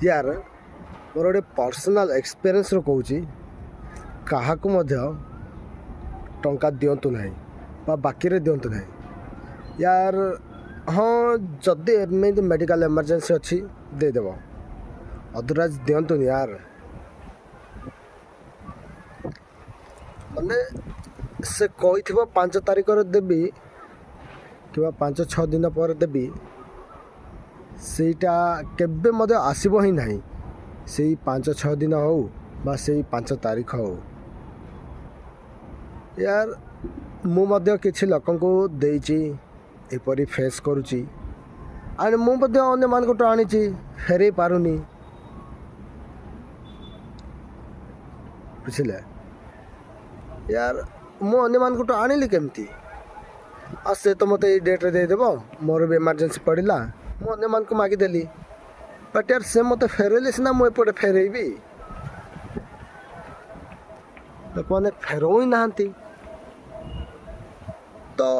यार मोर गोटे personal experience कहूँ क्या टंका दिंतु ना बाकी दिंतु ना यार। हाँ जदि एमती मेडिकल इमरजेंसी अच्छी देदेव अदरवाइज दिंतुनि यार। माने से कही 5 तारिख देवी कि 5-6 दिन पर देवी सेटा केबे मध्य आसीब ही नहीं। से 5-6 दिन हो बा से 5 तारिख हो यार मु मध्य किछि लोकन को देइछि एपरी फेस करुछि आने मु मध्य अन्य मान को आनिछि फेरे पारुनी बुझिले यार। मु अन्य मान को आनिली केमती आ से तो मते डेट रे दे देबो मोर भी इमरजेंसी पड़िला मु अन्य मान को मागी देली बट यार से मते फेरेली सिना मु एपटे फेरेबी लोक मैंने फेरो ही नहांती तो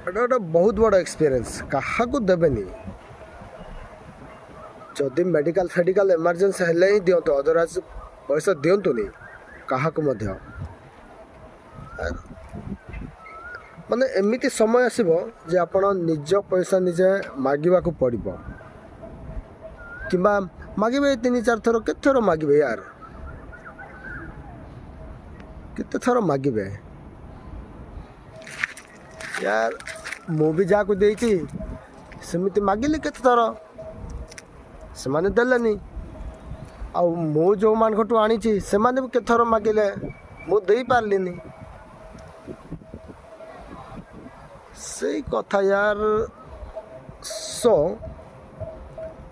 गोटे बहुत बड़ एक्सपीरियंस क्या देवेनि। जदि मेडिकल फेडिकल इमरजेंसी हेले ही दिंतु अदरवाइज पैसा दिंतुनि क्या माने एमिति समय आसीबो जे आपण निज पैसा निजे मागिबा को पड़िबो किंबा मागिबे 3-4 थर केते थर मागिबे यार केते थर मागिबे यार। मु भी जा को देइछि सेमिति मागिली केते थर से माने देलेनी आ मु जो मान खटु आनिछि से माने भी केते थर मागिले मु देई पारलिनी से कथा यार। सो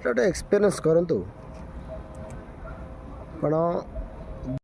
गोटे एक्सपीरियंस करंतु कण